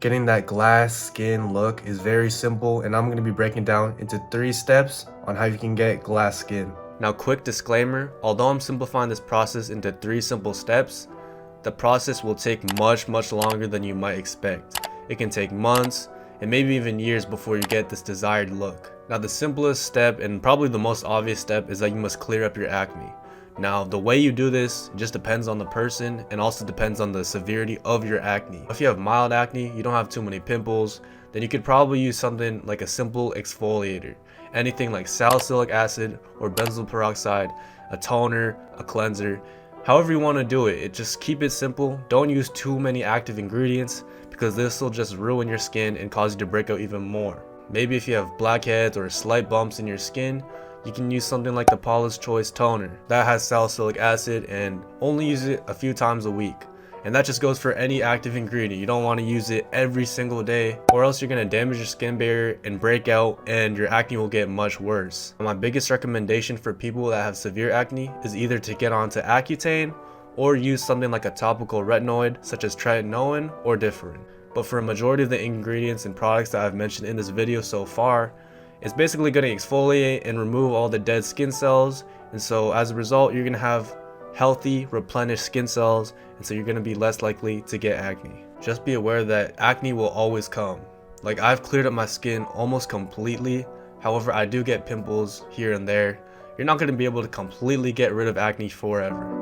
Getting that glass skin look is very simple, and I'm going to be breaking down into 3 steps on how you can get glass skin. Now, quick disclaimer, although I'm simplifying this process into 3 simple steps, the process will take much longer than you might expect. It can take months and maybe even years before you get this desired look. Now, the simplest step and probably the most obvious step is that you must clear up your acne. Now, the way you do this just depends on the person and also depends on the severity of your acne. If you have mild acne, you don't have too many pimples, then you could probably use something like a simple exfoliator. Anything like salicylic acid or benzoyl peroxide, a toner, a cleanser, however you want to do it. Just keep it simple. Don't use too many active ingredients because this will just ruin your skin and cause you to break out even more. Maybe if you have blackheads or slight bumps in your skin, you can use something like the Paula's Choice toner that has salicylic acid, and only use it a few times a week. And that just goes for any active ingredient. You don't want to use it every single day, or else you're going to damage your skin barrier and break out, and your acne will get much worse. My biggest recommendation for people that have severe acne is either to get onto Accutane or use something like a topical retinoid such as tretinoin or Differin. But for a majority of the ingredients and products that I've mentioned in this video so far, it's basically going to exfoliate and remove all the dead skin cells, and so as a result you're going to have healthy replenished skin cells, and so you're going to be less likely to get acne. Just be aware that acne will always come. Like, I've cleared up my skin almost completely, however I do get pimples here and there. You're not going to be able to completely get rid of acne forever.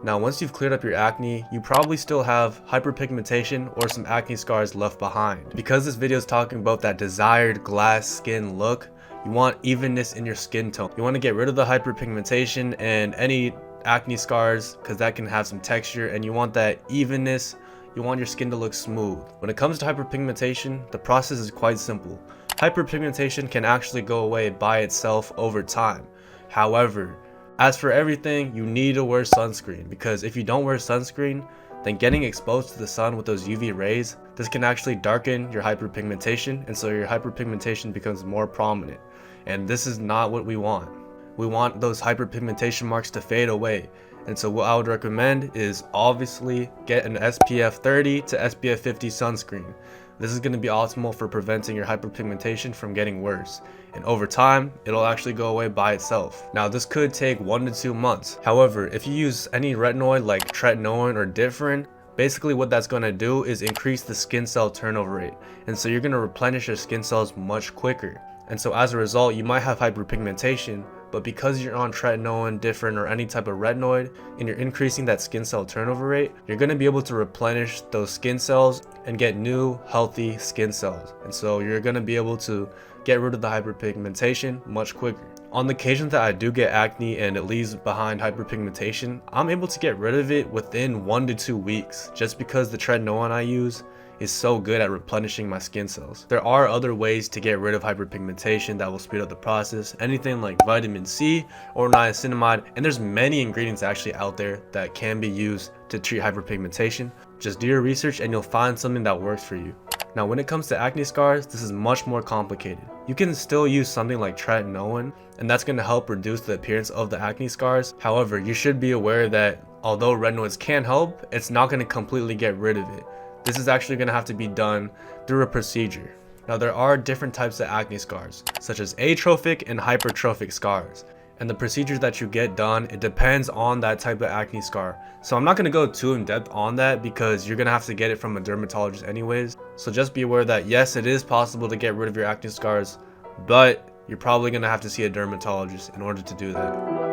Now, once you've cleared up your acne, you probably still have hyperpigmentation or some acne scars left behind. Because this video is talking about that desired glass skin look, you want evenness in your skin tone. You want to get rid of the hyperpigmentation and any acne scars because that can have some texture, and you want that evenness. You want your skin to look smooth. When it comes to hyperpigmentation, the process is quite simple. Hyperpigmentation can actually go away by itself over time. However, as for everything, you need to wear sunscreen, because if you don't wear sunscreen, then getting exposed to the sun with those UV rays, this can actually darken your hyperpigmentation, and so your hyperpigmentation becomes more prominent. And this is not what we want. We want those hyperpigmentation marks to fade away. And so what I would recommend is obviously get an SPF 30 to SPF 50 sunscreen. This is going to be optimal for preventing your hyperpigmentation from getting worse, and over time it'll actually go away by itself. Now, this could take 1 to 2 months. However, if you use any retinoid like tretinoin or Differin, basically what that's going to do is increase the skin cell turnover rate, and so you're going to replenish your skin cells much quicker. And so as a result, you might have hyperpigmentation, but because you're on tretinoin, Differin, or any type of retinoid, and you're increasing that skin cell turnover rate, you're going to be able to replenish those skin cells and get new healthy skin cells. And so you're going to be able to get rid of the hyperpigmentation much quicker. On the occasion that I do get acne and it leaves behind hyperpigmentation, I'm able to get rid of it within 1 to 2 weeks, just because the tretinoin I use is so good at replenishing my skin cells. There are other ways to get rid of hyperpigmentation that will speed up the process, anything like vitamin C or niacinamide, and there's many ingredients actually out there that can be used to treat hyperpigmentation. Just do your research and you'll find something that works for you. Now, when it comes to acne scars, this is much more complicated. You can still use something like tretinoin, and that's going to help reduce the appearance of the acne scars. However, you should be aware that although retinoids can help, it's not going to completely get rid of it. This is actually going to have to be done through a procedure. Now, there are different types of acne scars, such as atrophic and hypertrophic scars. And the procedure that you get done, it depends on that type of acne scar. So I'm not going to go too in depth on that because you're going to have to get it from a dermatologist anyways. So just be aware that yes, it is possible to get rid of your acne scars, but you're probably going to have to see a dermatologist in order to do that.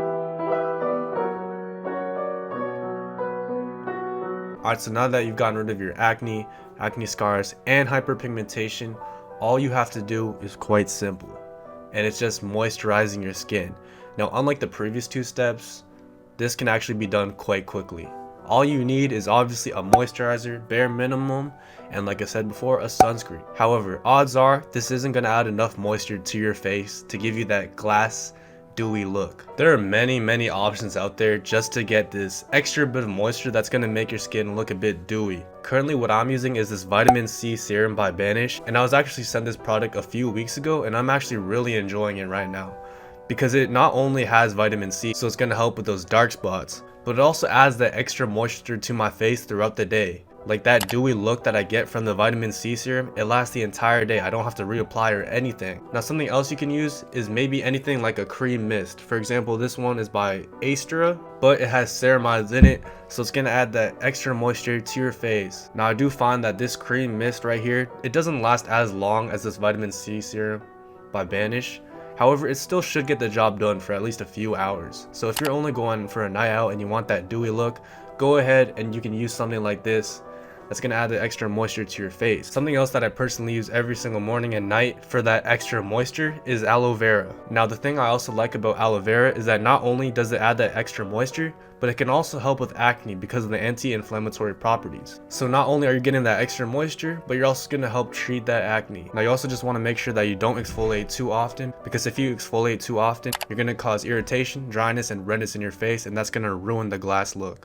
Alright, so now that you've gotten rid of your acne scars, and hyperpigmentation, all you have to do is quite simple, and it's just moisturizing your skin. Now, unlike the previous 2 steps, this can actually be done quite quickly. All you need is obviously a moisturizer, bare minimum, and like I said before, a sunscreen. However, odds are this isn't going to add enough moisture to your face to give you that glass dewy look. There are many options out there just to get this extra bit of moisture that's going to make your skin look a bit dewy. Currently what I'm using is this vitamin C serum by Banish, and I was actually sent this product a few weeks ago, and I'm actually really enjoying it right now because it not only has vitamin C, so it's going to help with those dark spots, but it also adds that extra moisture to my face throughout the day. Like that dewy look that I get from the vitamin C serum, it lasts the entire day. I don't have to reapply or anything. Now something else you can use is maybe anything like a cream mist. For example, this one is by Astra, but it has ceramides in it, so it's gonna add that extra moisture to your face. Now I do find that this cream mist right here, it doesn't last as long as this vitamin C serum by Banish. However, it still should get the job done for at least a few hours. So if you're only going for a night out and you want that dewy look, go ahead and you can use something like this. That's going to add the extra moisture to your face. Something else that I personally use every single morning and night for that extra moisture is aloe vera. Now the thing I also like about aloe vera is that not only does it add that extra moisture, but it can also help with acne because of the anti-inflammatory properties. So not only are you getting that extra moisture, but you're also going to help treat that acne. Now you also just want to make sure that you don't exfoliate too often, because if you exfoliate too often, you're going to cause irritation, dryness, and redness in your face, and that's going to ruin the glass look.